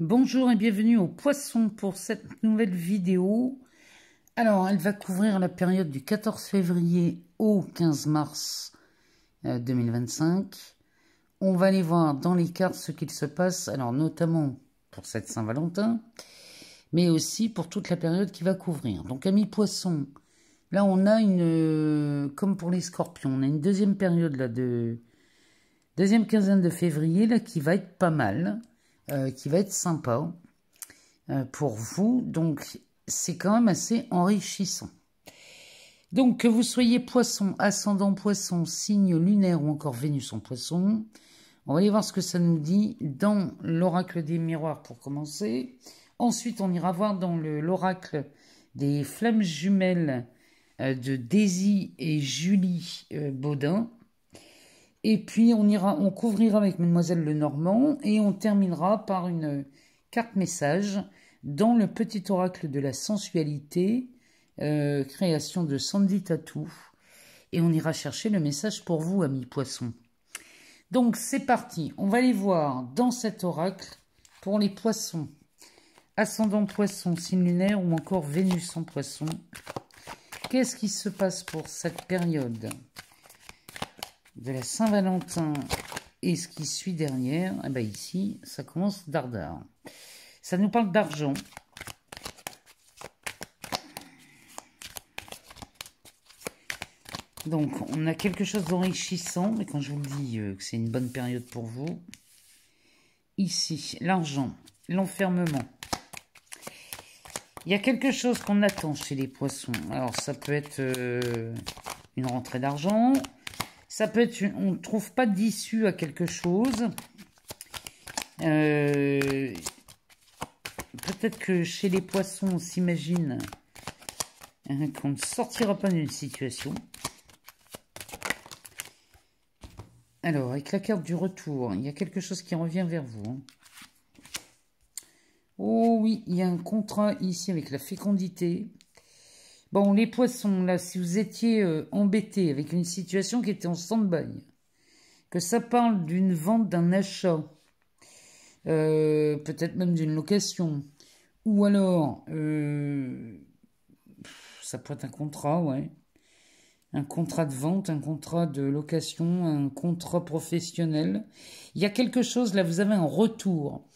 Bonjour et bienvenue au Poisson pour cette nouvelle vidéo. Alors, elle va couvrir la période du 14 février au 15 mars 2025. On va aller voir dans les cartes ce qu'il se passe, alors notamment pour cette Saint-Valentin, mais aussi pour toute la période qui va couvrir. Donc, amis Poissons, là on a comme pour les Scorpions, on a une deuxième période là deuxième quinzaine de février là qui va être pas mal. Qui va être sympa pour vous. Donc, c'est quand même assez enrichissant. Donc, que vous soyez poisson, ascendant poisson, signe lunaire ou encore Vénus en poisson, on va aller voir ce que ça nous dit dans l'oracle des miroirs pour commencer. Ensuite, on ira voir dans l'oracle des flammes jumelles de Daisy et Julie Baudin. Et puis, on couvrira avec Mademoiselle Lenormand et on terminera par une carte message dans le petit oracle de la sensualité, création de Sandy Tatou. Et on ira chercher le message pour vous, amis poissons. Donc, c'est parti. On va aller voir dans cet oracle pour les poissons. Ascendant poisson, signe lunaire ou encore Vénus en poisson. Qu'est-ce qui se passe pour cette période de la Saint-Valentin et ce qui suit derrière? Eh ben ici, ça commence dardard. Ça nous parle d'argent. Donc, on a quelque chose d'enrichissant, mais quand je vous le dis que c'est une bonne période pour vous. Ici, l'argent, l'enfermement. Il y a quelque chose qu'on attend chez les poissons. Alors, ça peut être une rentrée d'argent. Ça peut être, on ne trouve pas d'issue à quelque chose. Peut-être que chez les poissons, on s'imagine qu'on ne sortira pas d'une situation. Alors, avec la carte du retour, il y a quelque chose qui revient vers vous. Oh oui, il y a un contrat ici avec la fécondité. Bon, les poissons, là, si vous étiez embêtés avec une situation qui était en stand-by, que ça parle d'une vente, d'un achat, peut-être même d'une location, ou alors, ça peut être un contrat, ouais, un contrat de vente, un contrat de location, un contrat professionnel. Il y a quelque chose, là, vous avez un retour.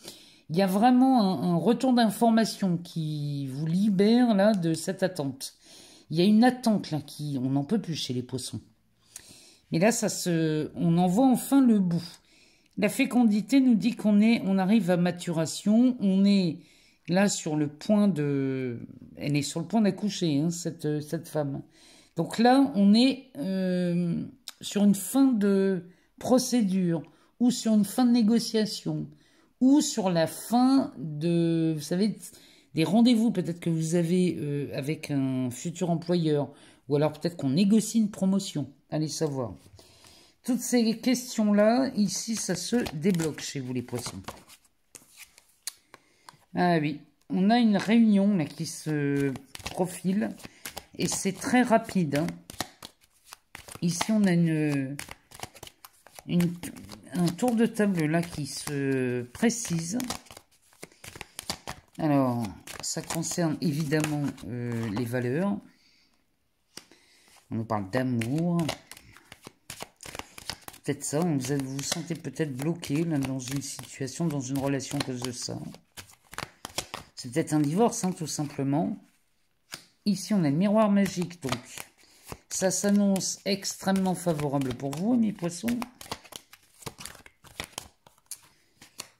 Il y a vraiment un retour d'information qui vous libère, là, de cette attente. Il y a une attente là on n'en peut plus chez les poissons. Mais là, on en voit enfin le bout. La fécondité nous dit on arrive à maturation. On est là sur le point elle est sur le point d'accoucher, hein, cette femme. Donc là, on est sur une fin de procédure ou sur une fin de négociation ou sur la fin de, vous savez, des rendez-vous peut-être que vous avez avec un futur employeur, ou alors peut-être qu'on négocie une promotion, allez savoir. Toutes ces questions-là, ici, ça se débloque chez vous les poissons. Ah oui, on a une réunion là qui se profile, et c'est très rapide. Hein. Ici, on a un tour de table là qui se précise. Alors, ça concerne évidemment les valeurs. On nous parle d'amour. Peut-être ça, vous vous sentez peut-être bloqué là, dans une situation, dans une relation à cause de ça. C'est peut-être un divorce, hein, tout simplement. Ici, on a le miroir magique, donc ça s'annonce extrêmement favorable pour vous, mes poissons.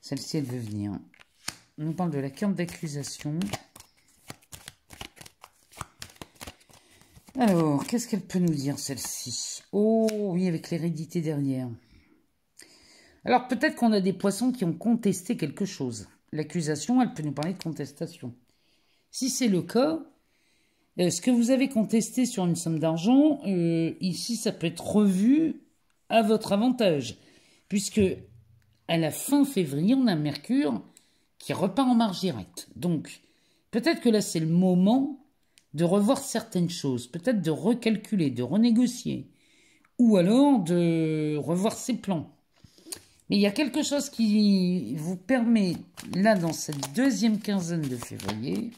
Celle-ci, elle veut venir. On nous parle de la carte d'accusation. Alors, qu'est-ce qu'elle peut nous dire, celle-ci? Oh, oui, avec l'hérédité derrière. Alors, peut-être qu'on a des poissons qui ont contesté quelque chose. L'accusation, elle peut nous parler de contestation. Si c'est le cas, ce que vous avez contesté sur une somme d'argent, ici, ça peut être revu à votre avantage. Puisque, à la fin février, on a Mercure qui repart en marche directe. Donc, peut-être que là, c'est le moment de revoir certaines choses, peut-être de recalculer, de renégocier, ou alors de revoir ses plans. Mais il y a quelque chose qui vous permet, là, dans cette deuxième quinzaine de février,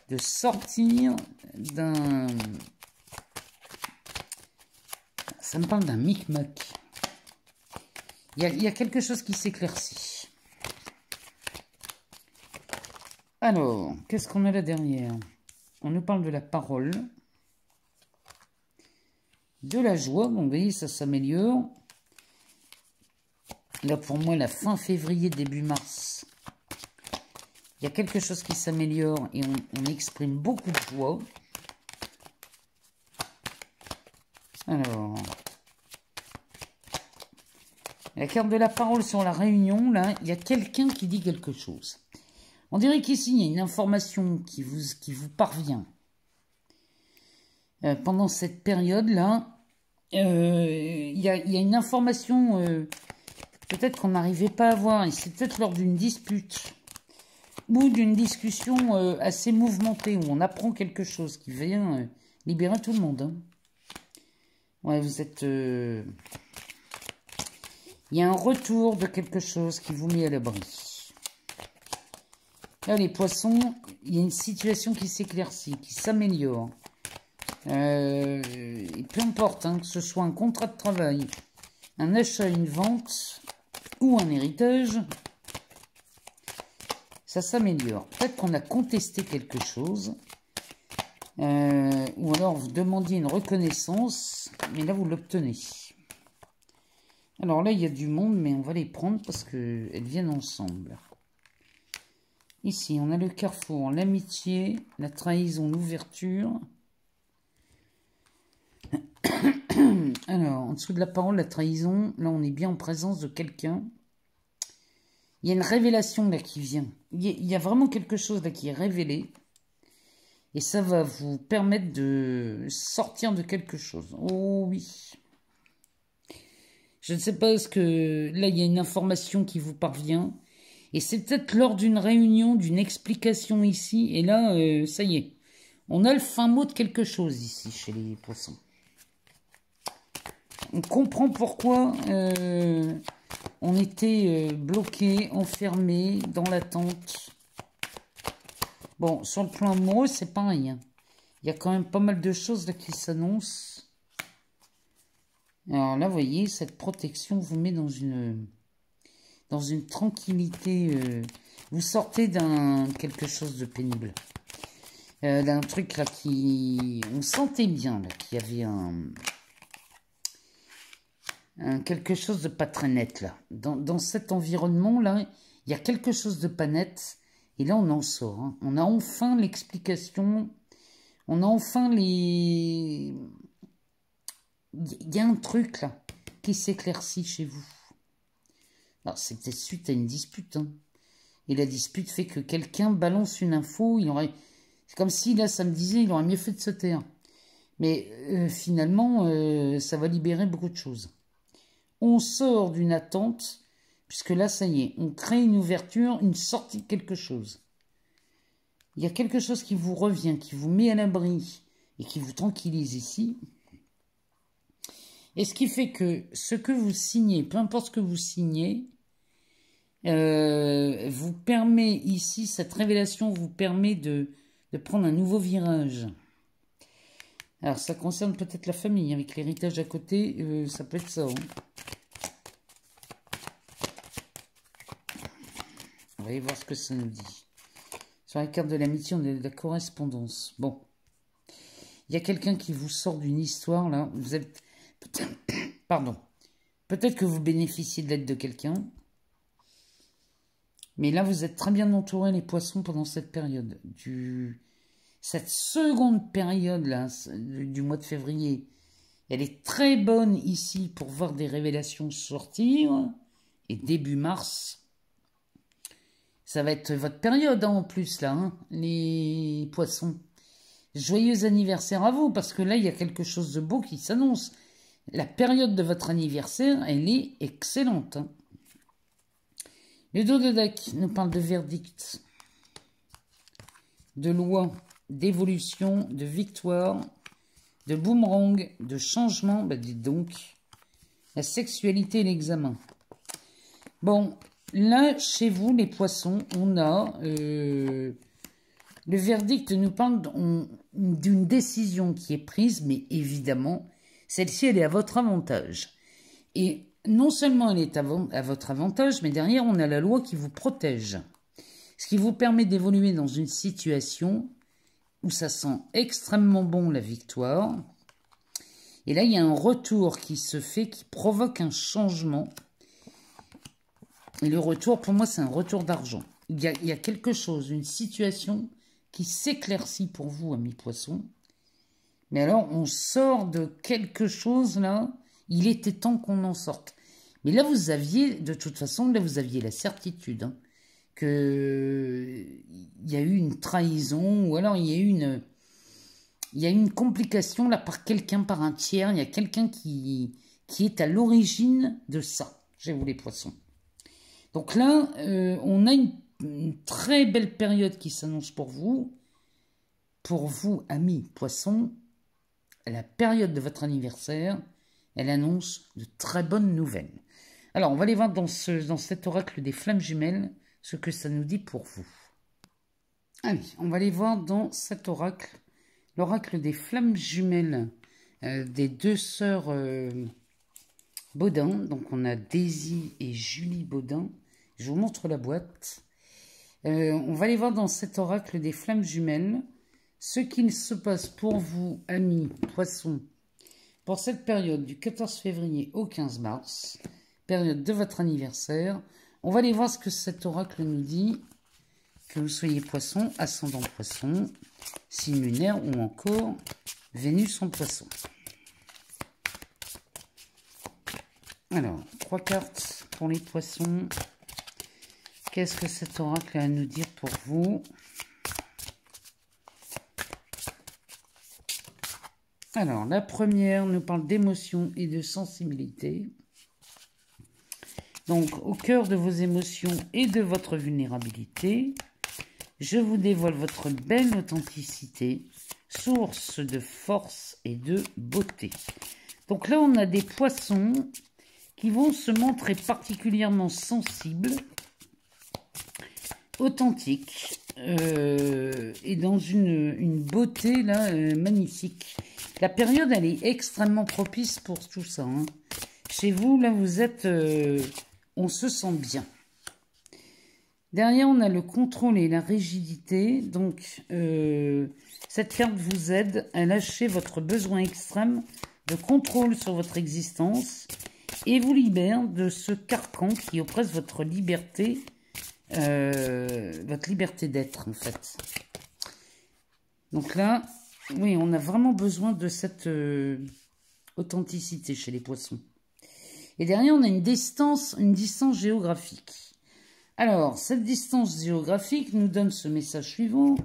de sortir d'un... Ça me parle d'un micmac. Il y a quelque chose qui s'éclaircit. Alors, qu'est-ce qu'on a là derrière? On nous parle de la parole, de la joie. Donc, vous voyez, ça s'améliore. Là, pour moi, la fin février, début mars, il y a quelque chose qui s'améliore et on exprime beaucoup de joie. Alors, la carte de la parole sur la réunion, là, il y a quelqu'un qui dit quelque chose. On dirait qu'ici, il y a une information qui vous parvient. Pendant cette période-là, il y a une information peut-être qu'on n'arrivait pas à voir. Et c'est peut-être lors d'une dispute ou d'une discussion assez mouvementée où on apprend quelque chose qui vient libérer tout le monde. Hein. Ouais, vous êtes... il y a un retour de quelque chose qui vous met à l'abri. Là, les poissons, il y a une situation qui s'éclaircit, qui s'améliore. Et peu importe, hein, que ce soit un contrat de travail, un achat, une vente ou un héritage, ça s'améliore. Peut-être qu'on a contesté quelque chose, ou alors vous demandiez une reconnaissance, mais là vous l'obtenez. Alors là, il y a du monde, mais on va les prendre parce qu'elles viennent ensemble. Ici, on a le carrefour, l'amitié, la trahison, l'ouverture. Alors, en dessous de la parole, la trahison, là, on est bien en présence de quelqu'un. Il y a une révélation là qui vient. Il y a vraiment quelque chose là qui est révélé. Et ça va vous permettre de sortir de quelque chose. Oh oui. Je ne sais pas, est-ce que là, il y a une information qui vous parvient. Et c'est peut-être lors d'une réunion, d'une explication ici. Et là, ça y est. On a le fin mot de quelque chose ici, chez les poissons. On comprend pourquoi on était bloqué, enfermé, dans l'attente. Bon, sur le plan amoureux, c'est pareil. Hein. Il y a quand même pas mal de choses là qui s'annoncent. Alors là, vous voyez, cette protection vous met dans une tranquillité. Vous sortez d'un quelque chose de pénible. D'un truc là qui... On sentait bien là qu'il y avait quelque chose de pas très net là. Dans cet environnement là, il y a quelque chose de pas net. Et là, on en sort. Hein. On a enfin l'explication. On a enfin les... Il y a un truc là qui s'éclaircit chez vous. Alors, c'est peut-être suite à une dispute. Hein. Et la dispute fait que quelqu'un balance une info. C'est comme si, là, ça me disait, il aurait mieux fait de se taire. Mais finalement, ça va libérer beaucoup de choses. On sort d'une attente, puisque là, ça y est, on crée une ouverture, une sortie de quelque chose. Il y a quelque chose qui vous revient, qui vous met à l'abri et qui vous tranquillise ici. Et ce qui fait que ce que vous signez, peu importe ce que vous signez, vous permet ici, cette révélation vous permet de prendre un nouveau virage. Alors, ça concerne peut-être la famille, avec l'héritage à côté, ça peut être ça. Hein. On va aller voir ce que ça nous dit. Sur la carte de l'amitié, on a de la correspondance. Bon. Il y a quelqu'un qui vous sort d'une histoire, là. Vous êtes... Pardon. Peut-être que vous bénéficiez de l'aide de quelqu'un. Mais là, vous êtes très bien entourés, les poissons, pendant cette période. Cette seconde période, là, du mois de février, elle est très bonne ici pour voir des révélations sortir. Et début mars... Ça va être votre période hein, en plus, là, hein, les poissons. Joyeux anniversaire à vous, parce que là, il y a quelque chose de beau qui s'annonce. La période de votre anniversaire, elle est excellente. Hein. Le dos de deck nous parle de verdict, de loi, d'évolution, de victoire, de boomerang, de changement. Bah, dites donc, la sexualité et l'examen. Bon, là, chez vous, les poissons, on a... le verdict nous parle d'une décision qui est prise, mais évidemment, celle-ci, elle est à votre avantage. Et non seulement elle est à votre avantage, mais derrière, on a la loi qui vous protège. Ce qui vous permet d'évoluer dans une situation où ça sent extrêmement bon la victoire. Et là, il y a un retour qui se fait, qui provoque un changement. Et le retour, pour moi, c'est un retour d'argent. Il y a quelque chose, une situation qui s'éclaircit pour vous, amis poissons. Mais alors, on sort de quelque chose, là. Il était temps qu'on en sorte. Mais là, vous aviez, de toute façon, là, vous aviez la certitude hein, qu'il y a eu une trahison, ou alors il y a eu une complication, là, par quelqu'un, par un tiers. Il y a quelqu'un qui est à l'origine de ça, chez vous, les poissons. Donc là, on a une très belle période qui s'annonce pour vous. Pour vous, amis poissons, la période de votre anniversaire, elle annonce de très bonnes nouvelles. Alors, on va aller voir dans cet oracle des flammes jumelles ce que ça nous dit pour vous. Allez, on va aller voir dans cet oracle, l'oracle des flammes jumelles des deux sœurs Baudin. Donc, on a Daisy et Julie Baudin. Je vous montre la boîte. On va aller voir dans cet oracle des flammes jumelles ce qu'il se passe pour vous, amis poissons, pour cette période du 14 février au 15 mars, période de votre anniversaire. On va aller voir ce que cet oracle nous dit, que vous soyez poisson, ascendant poisson, signe lunaire ou encore Vénus en poisson. Alors, 3 cartes pour les poissons. Qu'est-ce que cet oracle a à nous dire pour vous? Alors, la première nous parle d'émotion et de sensibilité. Donc, au cœur de vos émotions et de votre vulnérabilité, je vous dévoile votre belle authenticité, source de force et de beauté. Donc là, on a des poissons qui vont se montrer particulièrement sensibles, authentiques et dans une beauté là magnifique. La période, elle est extrêmement propice pour tout ça. Hein. Chez vous, là, vous êtes... on se sent bien. Derrière, on a le contrôle et la rigidité. Donc, cette carte vous aide à lâcher votre besoin extrême de contrôle sur votre existence et vous libère de ce carcan qui oppresse votre liberté d'être, en fait. Donc là... Oui, on a vraiment besoin de cette authenticité chez les poissons. Et derrière, on a une distance géographique. Alors, cette distance géographique nous donne ce message suivant.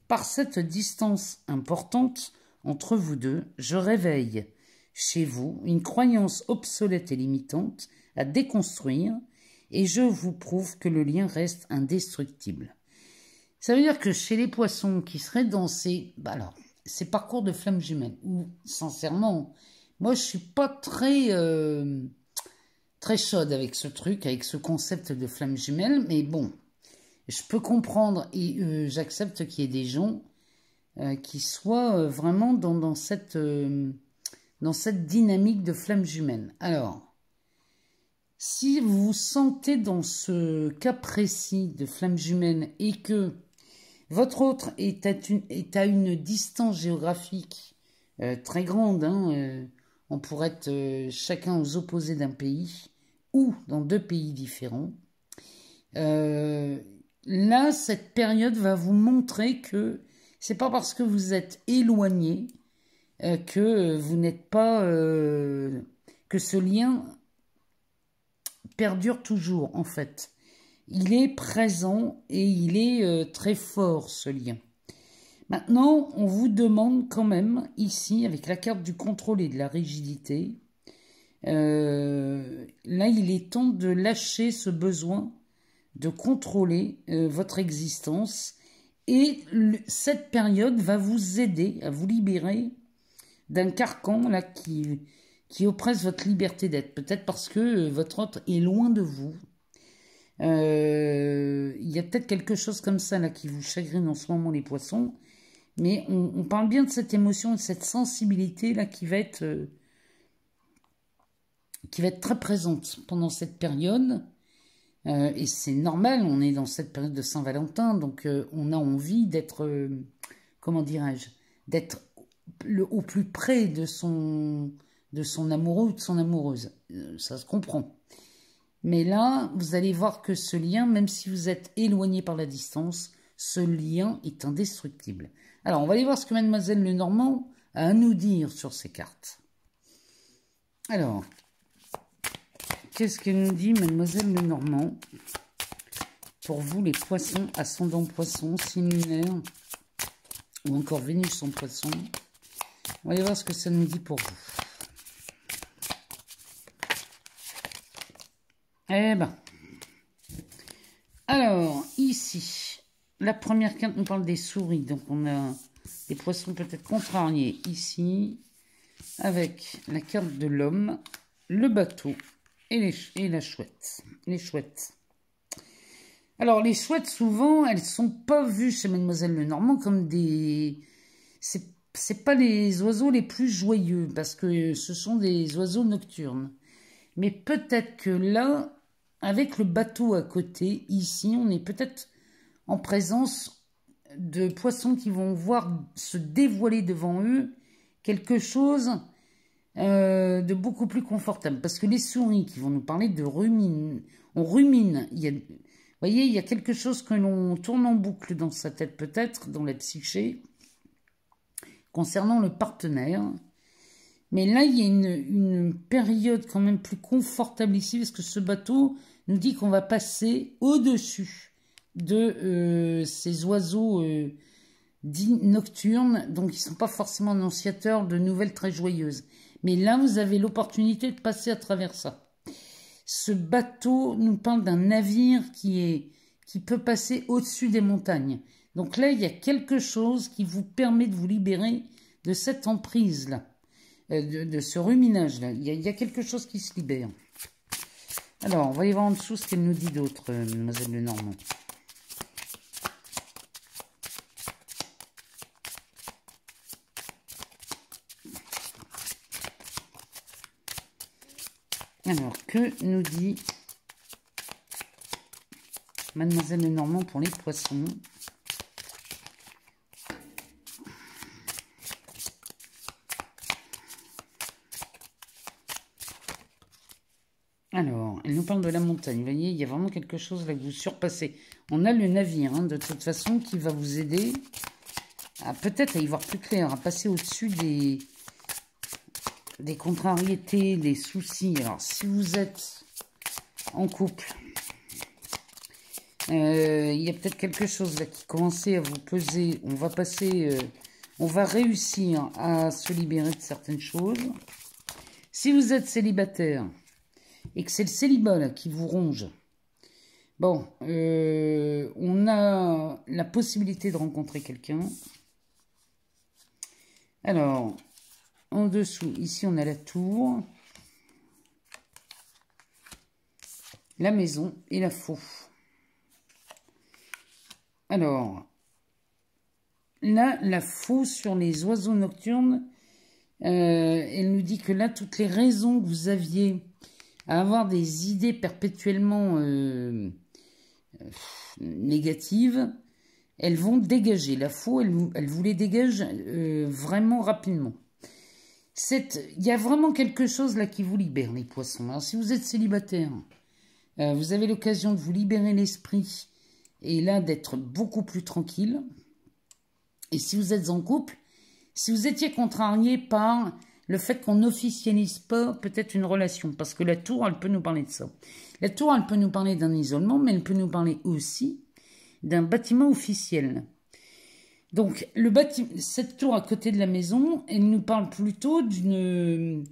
Par cette distance importante entre vous deux, je réveille chez vous une croyance obsolète et limitante à déconstruire et je vous prouve que le lien reste indestructible. Ça veut dire que chez les poissons qui seraient dans ces... ces parcours de flammes jumelles, où, sincèrement, moi, je suis pas très chaude avec ce truc, avec ce concept de flammes jumelles, mais bon, je peux comprendre et j'accepte qu'il y ait des gens qui soient vraiment dans cette dynamique de flammes jumelles. Alors, si vous vous sentez dans ce cas précis de flammes jumelles et que votre autre est à une distance géographique très grande, hein, on pourrait être chacun aux opposés d'un pays ou dans 2 pays différents. Là, cette période va vous montrer que c'est pas parce que vous êtes éloigné que vous n'êtes pas... que ce lien perdure toujours, en fait. Il est présent et il est très fort, ce lien. Maintenant, on vous demande quand même, ici, avec la carte du contrôle et de la rigidité, là, il est temps de lâcher ce besoin de contrôler votre existence. Et cette période va vous aider à vous libérer d'un carcan là, qui qui oppresse votre liberté d'être. Peut-être parce que votre autre est loin de vous. Il y a peut-être quelque chose comme ça là qui vous chagrine en ce moment, les poissons. Mais on parle bien de cette émotion, de cette sensibilité là qui va être très présente pendant cette période. Et c'est normal, on est dans cette période de Saint-Valentin, donc on a envie d'être, comment dirais-je, d'être au plus près de son amoureux ou de son amoureuse. Ça se comprend. Mais là, vous allez voir que ce lien, même si vous êtes éloigné par la distance, ce lien est indestructible. Alors, on va aller voir ce que Mademoiselle Lenormand a à nous dire sur ces cartes. Alors, qu'est-ce qu'elle nous dit, Mademoiselle Lenormand, pour vous, les poissons, ascendant poisson, signe lunaire, ou encore Vénus en poisson. On va aller voir ce que ça nous dit pour vous. Eh ben, alors, ici, la première carte nous parle des souris. Donc, on a des poissons peut-être contrariés ici, avec la carte de l'homme, le bateau et la chouette. Les chouettes. Alors, les chouettes, souvent, elles sont pas vues chez Mademoiselle Lenormand comme des... C'est pas les oiseaux les plus joyeux, parce que ce sont des oiseaux nocturnes. Mais peut-être que là... Avec le bateau à côté, ici, on est peut-être en présence de poissons qui vont voir se dévoiler devant eux quelque chose de beaucoup plus confortable. Parce que les souris qui vont nous parler de rumine, on rumine. Vous voyez, il y a quelque chose que l'on tourne en boucle dans sa tête peut-être, dans la psyché, concernant le partenaire. Mais là, il y a une période quand même plus confortable ici, parce que ce bateau nous dit qu'on va passer au-dessus de ces oiseaux dits nocturnes, donc ils ne sont pas forcément annonciateurs de nouvelles très joyeuses. Mais là, vous avez l'opportunité de passer à travers ça. Ce bateau nous parle d'un navire qui peut passer au-dessus des montagnes. Donc là, il y a quelque chose qui vous permet de vous libérer de cette emprise-là. De ce ruminage-là. Il y a quelque chose qui se libère. Alors, on va y voir en dessous ce qu'elle nous dit d'autre, Mademoiselle Lenormand. Alors, que nous dit Mademoiselle Lenormand pour les poissons ? Alors, elle nous parle de la montagne. Vous voyez, il y a vraiment quelque chose là que vous surpassez. On a le navire, hein, de toute façon, qui va vous aider à peut-être à y voir plus clair, à passer au-dessus des contrariétés, des soucis. Alors, si vous êtes en couple, il y a peut-être quelque chose là qui commençait à vous peser. On va passer, on va réussir à se libérer de certaines choses. Si vous êtes célibataire, et que c'est le célibat là, qui vous ronge, bon, on a la possibilité de rencontrer quelqu'un. Alors, en dessous, ici on a la tour, la maison et la faux. Alors, là, la faux sur les oiseaux nocturnes, elle nous dit que là, toutes les raisons que vous aviez à avoir des idées perpétuellement négatives, elles vont dégager. La faux, elle vous les dégage vraiment rapidement. Il y a vraiment quelque chose là qui vous libère, les poissons. Alors, si vous êtes célibataire, vous avez l'occasion de vous libérer l'esprit et là, d'être beaucoup plus tranquille. Et si vous êtes en couple, si vous étiez contrarié par le fait qu'on n'officialise pas peut-être une relation, parce que la tour, elle peut nous parler de ça. La tour, elle peut nous parler d'un isolement, mais elle peut nous parler aussi d'un bâtiment officiel. Donc, cette tour à côté de la maison, elle nous parle plutôt d'une...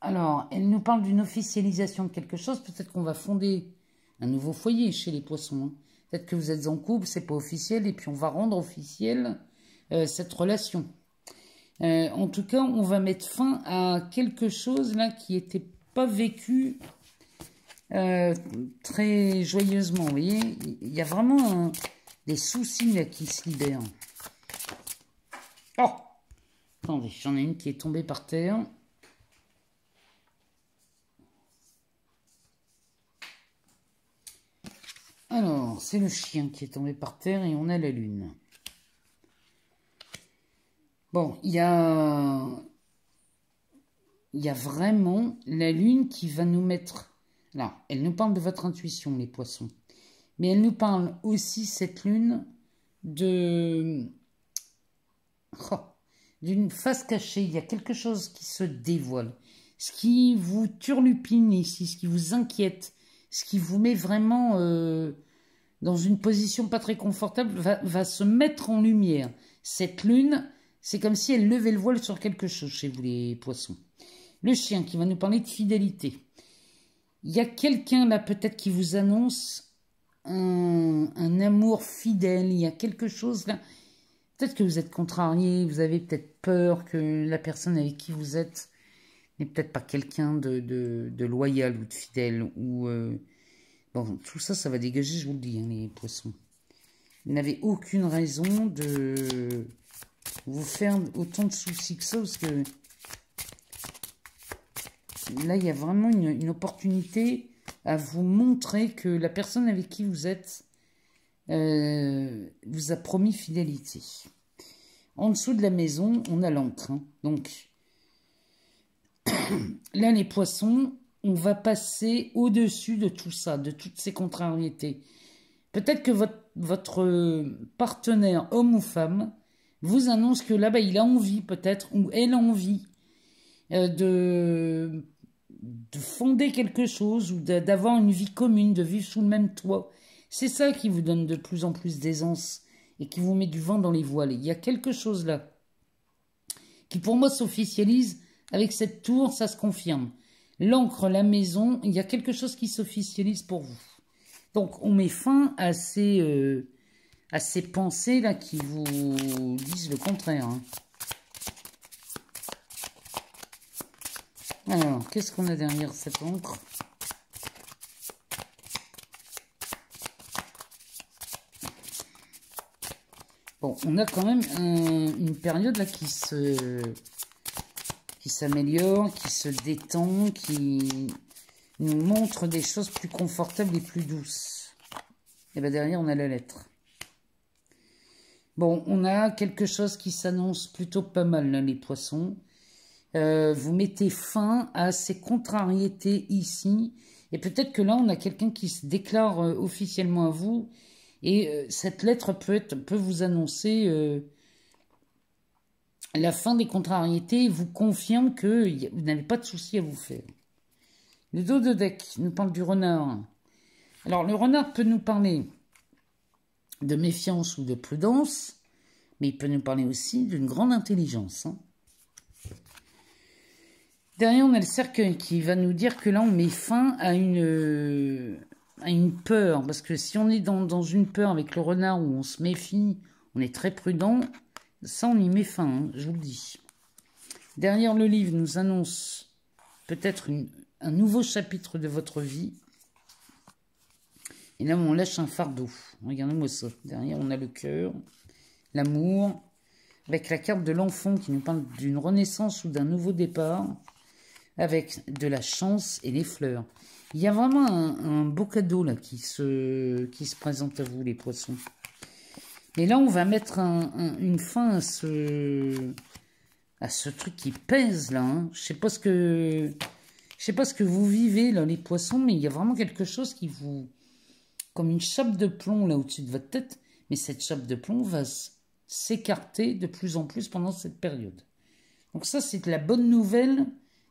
Alors, elle nous parle d'une officialisation de quelque chose. Peut-être qu'on va fonder un nouveau foyer chez les poissons. Hein. Peut-être que vous êtes en couple, c'est pas officiel, et puis on va rendre officiel cette relation. En tout cas, on va mettre fin à quelque chose là qui n'était pas vécu très joyeusement. Vous voyez, il y a vraiment des soucis là qui se libèrent. Oh! Attendez, j'en ai une qui est tombée par terre. Alors, c'est le chien qui est tombé par terre et on a la lune. Bon, il y a vraiment la lune qui va nous mettre... Là, elle nous parle de votre intuition, les poissons. Mais elle nous parle aussi, cette lune, de... Oh, d'une face cachée. Il y a quelque chose qui se dévoile. Ce qui vous turlupine ici, ce qui vous inquiète, ce qui vous met vraiment dans une position pas très confortable, va se mettre en lumière. Cette lune, c'est comme si elle levait le voile sur quelque chose chez vous, les poissons. Le chien qui va nous parler de fidélité. Il y a quelqu'un là peut-être qui vous annonce un amour fidèle. Il y a quelque chose là. Peut-être que vous êtes contrarié, vous avez peut-être peur que la personne avec qui vous êtes n'est peut-être pas quelqu'un de loyal ou de fidèle. Ou bon, tout ça, ça va dégager, je vous le dis, hein, les poissons. Vous n'avez aucune raison de vous faire autant de soucis que ça, parce que là, il y a vraiment une opportunité à vous montrer que la personne avec qui vous êtes vous a promis fidélité. En dessous de la maison, on a l'encre. Hein. Donc, là, les poissons, on va passer au-dessus de tout ça, de toutes ces contrariétés. Peut-être que votre partenaire, homme ou femme, vous annonce que là-bas, il a envie peut-être, ou elle a envie de fonder quelque chose, ou d'avoir une vie commune, de vivre sous le même toit. C'est ça qui vous donne de plus en plus d'aisance et qui vous met du vent dans les voiles. Et il y a quelque chose là qui pour moi s'officialise avec cette tour, ça se confirme. L'encre, la maison, il y a quelque chose qui s'officialise pour vous. Donc on met fin à ces pensées là qui vous disent le contraire. Hein. Alors, qu'est-ce qu'on a derrière cette encre ? Bon, on a quand même une période là qui s'améliore, qui se détend, qui nous montre des choses plus confortables et plus douces. Et bien derrière, on a la lettre. Bon, on a quelque chose qui s'annonce plutôt pas mal, là, les poissons. Vous mettez fin à ces contrariétés ici. Et peut-être que là, on a quelqu'un qui se déclare officiellement à vous. Et cette lettre peut vous annoncer la fin des contrariétés et vous confirme que vous n'avez pas de soucis à vous faire. Le dos de deck nous parle du renard. Alors, le renard peut nous parler de méfiance ou de prudence, mais il peut nous parler aussi d'une grande intelligence. Hein. Derrière, on a le cercueil qui va nous dire que là, on met fin à une peur. Parce que si on est dans une peur avec le renard où on se méfie, on est très prudent, ça, on y met fin, hein, je vous le dis. Derrière, le livre nous annonce peut-être un nouveau chapitre de votre vie. Et là, on lâche un fardeau. Regardez-moi ça. Derrière, on a le cœur, l'amour, avec la carte de l'enfant qui nous parle d'une renaissance ou d'un nouveau départ, avec de la chance et les fleurs. Il y a vraiment un beau cadeau là qui se présente à vous, les poissons. Et là, on va mettre une fin à ce truc qui pèse là. Hein. Je sais pas ce que vous vivez là, les poissons, mais il y a vraiment quelque chose qui vous... Comme une chape de plomb là au-dessus de votre tête. Mais cette chape de plomb va s'écarter de plus en plus pendant cette période. Donc ça, c'est la bonne nouvelle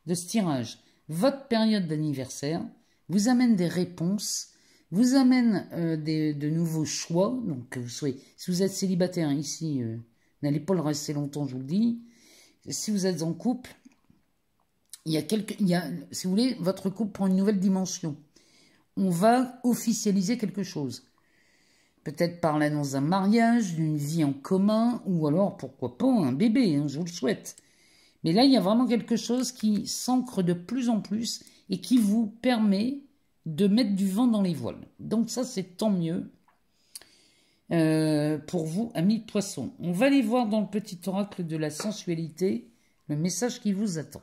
de ce tirage. Votre période d'anniversaire vous amène des réponses, vous amène de nouveaux choix. Donc, si vous êtes célibataire ici, n'allez pas le rester longtemps, je vous le dis. Si vous êtes en couple, si vous voulez, votre couple prend une nouvelle dimension. On va officialiser quelque chose. peut-être par l'annonce d'un mariage, d'une vie en commun, ou alors, pourquoi pas, un bébé, hein, je vous le souhaite. Mais là, il y a vraiment quelque chose qui s'ancre de plus en plus et qui vous permet de mettre du vent dans les voiles. Donc ça, c'est tant mieux pour vous, amis poissons. On va aller voir dans le petit oracle de la sensualité le message qui vous attend.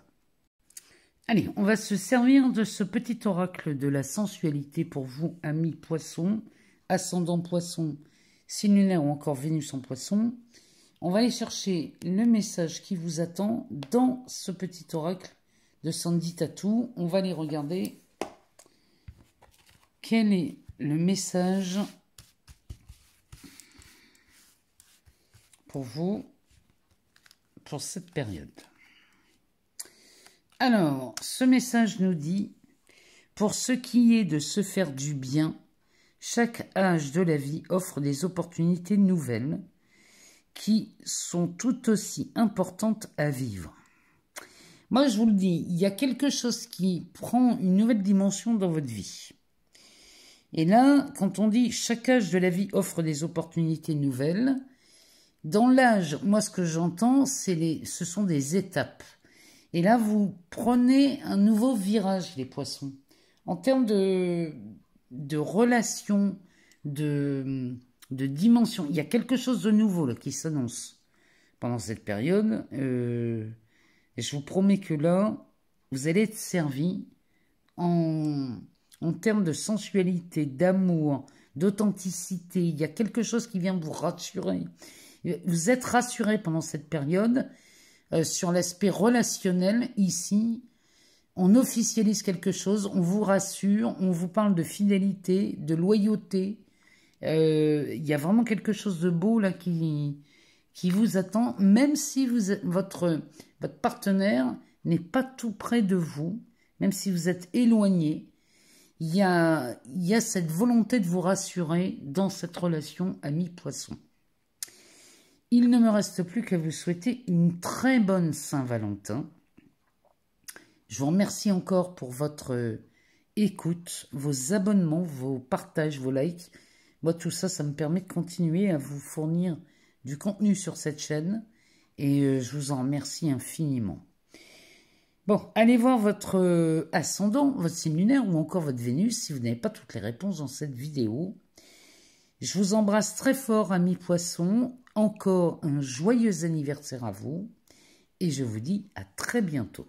Allez, on va se servir de ce petit oracle de la sensualité pour vous, amis poissons, ascendant poisson, signe lunaire ou encore Vénus en poisson. On va aller chercher le message qui vous attend dans ce petit oracle de Sandy Tattoo. On va aller regarder quel est le message pour vous pour cette période. Alors, ce message nous dit, pour ce qui est de se faire du bien, chaque âge de la vie offre des opportunités nouvelles qui sont tout aussi importantes à vivre. Moi, je vous le dis, il y a quelque chose qui prend une nouvelle dimension dans votre vie. Et là, quand on dit chaque âge de la vie offre des opportunités nouvelles, dans l'âge, moi, ce que j'entends, ce sont des étapes. Et là, vous prenez un nouveau virage, les poissons. En termes de relations, de dimension, il y a quelque chose de nouveau là, qui s'annonce pendant cette période. Et je vous promets que là, vous allez être servi en termes de sensualité, d'amour, d'authenticité. Il y a quelque chose qui vient vous rassurer. Vous êtes rassuré pendant cette période. Sur l'aspect relationnel, ici, on officialise quelque chose, on vous rassure, on vous parle de fidélité, de loyauté. Il y a vraiment quelque chose de beau là qui vous attend, même si votre partenaire n'est pas tout près de vous, même si vous êtes éloigné. Il y a cette volonté de vous rassurer dans cette relation ami-poisson. Il ne me reste plus qu'à vous souhaiter une très bonne Saint-Valentin. Je vous remercie encore pour votre écoute, vos abonnements, vos partages, vos likes. Moi, tout ça, ça me permet de continuer à vous fournir du contenu sur cette chaîne. Et je vous en remercie infiniment. Bon, allez voir votre ascendant, votre signe lunaire ou encore votre Vénus si vous n'avez pas toutes les réponses dans cette vidéo. Je vous embrasse très fort, amis poissons. Encore un joyeux anniversaire à vous. Et je vous dis à très bientôt.